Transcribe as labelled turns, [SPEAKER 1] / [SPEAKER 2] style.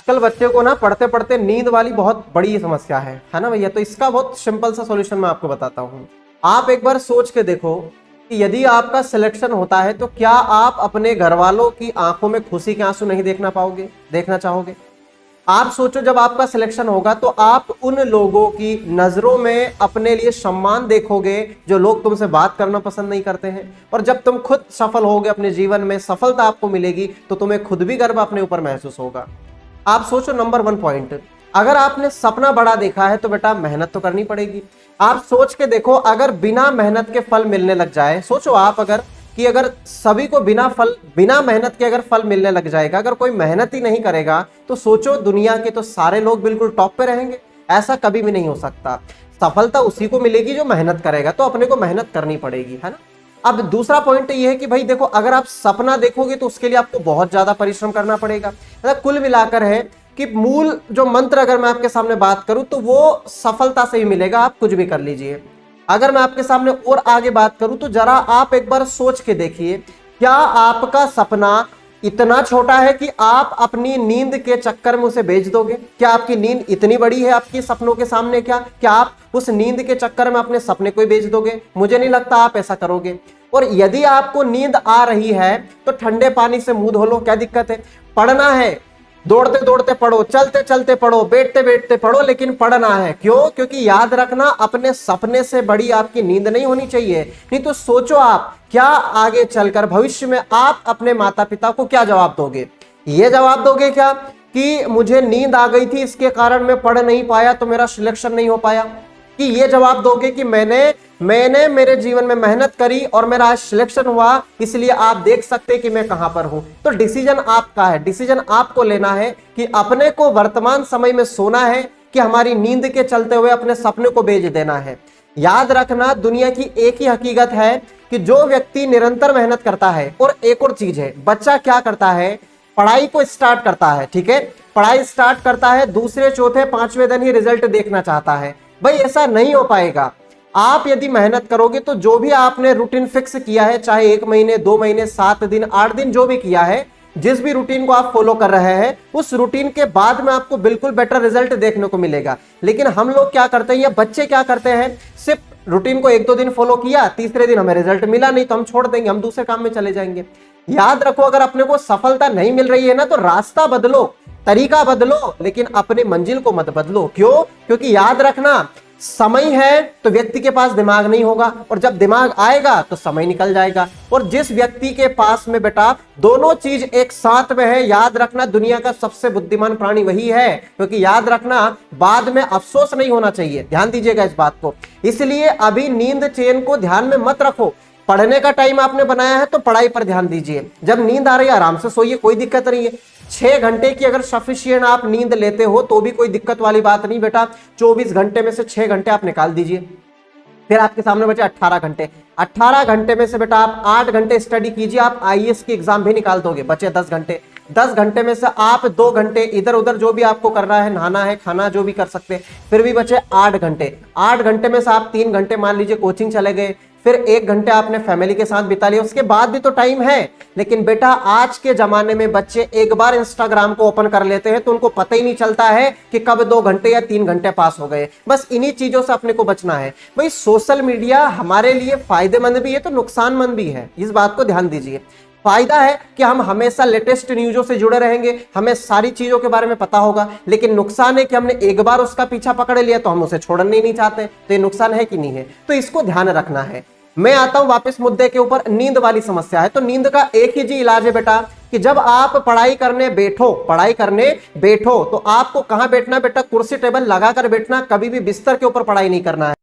[SPEAKER 1] आजकल बच्चे को ना पढ़ते पढ़ते नींद वाली बहुत बड़ी समस्या है ना भैया। तो इसका बहुत सिंपल सा सॉल्यूशन मैं आपको बताता हूँ। आप एक बार सोच के देखो कि यदि आपका सिलेक्शन होता है तो क्या आप अपने घर वालों की आंखों में खुशी के आंसू नहीं देखना चाहोगे? आप सोचो, जब आपका सिलेक्शन होगा तो आप उन लोगों की नजरों में अपने लिए सम्मान देखोगे जो लोग तुमसे बात करना पसंद नहीं करते हैं। और जब तुम खुद सफल होगे, अपने जीवन में सफलता आपको मिलेगी, तो तुम्हें खुद भी गर्व अपने ऊपर महसूस होगा। आप सोचो, नंबर 1 पॉइंट, अगर आपने सपना बड़ा देखा है तो बेटा मेहनत तो करनी पड़ेगी। आप सोच के देखो, अगर बिना मेहनत के फल मिलने लग जाए, सोचो आप अगर सभी को बिना मेहनत के अगर फल मिलने लग जाएगा, अगर कोई मेहनत ही नहीं करेगा, तो सोचो दुनिया के तो सारे लोग बिल्कुल टॉप पे रहेंगे। ऐसा कभी भी नहीं हो सकता। सफलता उसी को मिलेगी जो मेहनत करेगा, तो अपने को मेहनत करनी पड़ेगी, है ना। अब दूसरा पॉइंट ये है कि भाई देखो, अगर आप सपना देखोगे तो उसके लिए आपको बहुत ज्यादा परिश्रम करना पड़ेगा। मतलब कुल मिलाकर है कि मूल जो मंत्र अगर मैं आपके सामने बात करूं तो वो सफलता से ही मिलेगा, आप कुछ भी कर लीजिए। अगर मैं आपके सामने और आगे बात करूं तो जरा आप एक बार सोच के देखिए, क्या आपका सपना इतना छोटा है कि आप अपनी नींद के चक्कर में उसे बेच दोगे? क्या आपकी नींद इतनी बड़ी है आपके सपनों के सामने? क्या आप उस नींद के चक्कर में अपने सपने को ही बेच दोगे? मुझे नहीं लगता आप ऐसा करोगे। और यदि आपको नींद आ रही है तो ठंडे पानी से मुंह धो लो, क्या दिक्कत है? पढ़ना है, दौड़ते दौड़ते पढ़ो, चलते चलते पढ़ो, बैठते बैठते पढ़ो, लेकिन पढ़ना है। क्यों? क्योंकि याद रखना, अपने सपने से बड़ी आपकी नींद नहीं होनी चाहिए। नहीं तो सोचो आप क्या आगे चलकर भविष्य में आप अपने माता पिता को क्या जवाब दोगे? ये जवाब दोगे क्या कि मुझे नींद आ गई थी, इसके कारण मैं पढ़ नहीं पाया, तो मेरा सिलेक्शन नहीं हो पाया? कि ये जवाब दोगे कि मैंने मेरे जीवन में मेहनत करी और मेरा आज सिलेक्शन हुआ, इसलिए आप देख सकते हैं कि मैं कहां पर हूं? तो डिसीजन आपका है, डिसीजन आपको लेना है कि अपने को वर्तमान समय में सोना है कि हमारी नींद के चलते हुए अपने सपने को बेच देना है। याद रखना, दुनिया की एक ही हकीकत है कि जो व्यक्ति निरंतर मेहनत करता है, और एक और चीज है, बच्चा क्या करता है, पढ़ाई को स्टार्ट करता है, ठीक है, पढ़ाई स्टार्ट करता है, दूसरे चौथे पांचवें दिन ही रिजल्ट देखना चाहता है। भाई ऐसा नहीं हो पाएगा। आप यदि मेहनत करोगे तो जो भी आपने रूटीन फिक्स किया है, चाहे 1 महीने 2 महीने 7 दिन 8 दिन जो भी किया है, जिस भी रूटीन को आप फॉलो कर रहे हैं, उस रूटीन के बाद में आपको बिल्कुल बेटर रिजल्ट देखने को मिलेगा। लेकिन हम लोग क्या करते हैं, या बच्चे क्या करते हैं, सिर्फ रूटीन को 1-2 दिन फॉलो किया, तीसरे दिन हमें रिजल्ट मिला नहीं तो हम छोड़ देंगे, हम दूसरे काम में चले जाएंगे। याद रखो, अगर अपने को सफलता नहीं मिल रही है ना, तो रास्ता बदलो, तरीका बदलो, लेकिन अपनी मंजिल को मत बदलो। क्यों? क्योंकि याद रखना, समय है तो व्यक्ति के पास दिमाग नहीं होगा, और जब दिमाग आएगा तो समय निकल जाएगा। और जिस व्यक्ति के पास में बेटा दोनों चीज एक साथ में है, याद रखना दुनिया का सबसे बुद्धिमान प्राणी वही है। क्योंकि याद रखना, बाद में अफसोस नहीं होना चाहिए, ध्यान दीजिएगा इस बात को। इसलिए अभी नींद चैन को ध्यान में मत रखो। पढ़ने का टाइम आपने बनाया है तो पढ़ाई पर ध्यान दीजिए। जब नींद आ रही है आराम से सोइए, कोई दिक्कत नहीं है। 6 घंटे की अगर सफिशिएंट आप नींद लेते हो तो भी कोई दिक्कत वाली बात नहीं बेटा। 24 घंटे में से 6 घंटे आप निकाल दीजिए, फिर आपके सामने बचे 18 घंटे। 18 घंटे में से बेटा आप 8 घंटे स्टडी कीजिए, आप आईएएस की एग्जाम भी निकाल दोगे, बचे 10 घंटे। 10 घंटे में से आप 2 घंटे इधर उधर जो भी आपको करना है, नहाना है, खाना जो भी कर सकते हैं, फिर भी बचे 8 घंटे। 8 घंटे में से आप 3 घंटे मान लीजिए कोचिंग चले गए, फिर 1 घंटे आपने फैमिली के साथ बिता लिया, उसके बाद भी तो टाइम है। लेकिन बेटा आज के जमाने में बच्चे एक बार इंस्टाग्राम को ओपन कर लेते हैं तो उनको पता ही नहीं चलता है कि कब 2 घंटे या 3 घंटे पास हो गए। बस इन्हीं चीजों से अपने को बचना है। भाई सोशल मीडिया हमारे लिए फायदेमंद भी है तो नुकसानमंद भी है, इस बात को ध्यान दीजिए। फायदा है कि हम हमेशा लेटेस्ट न्यूज़ों से जुड़े रहेंगे, हमें सारी चीजों के बारे में पता होगा। लेकिन नुकसान है कि हमने एक बार उसका पीछा पकड़ लिया तो हम उसे छोड़ना ही नहीं चाहते। तो ये नुकसान है कि नहीं है? तो इसको ध्यान रखना है। मैं आता हूं वापस मुद्दे के ऊपर, नींद वाली समस्या है। तो नींद का एक ही जी इलाज है बेटा कि जब आप पढ़ाई करने बैठो तो आपको कहां बैठना बेटा? कुर्सी टेबल लगाकर बैठना, कभी भी बिस्तर के ऊपर पढ़ाई नहीं करना है।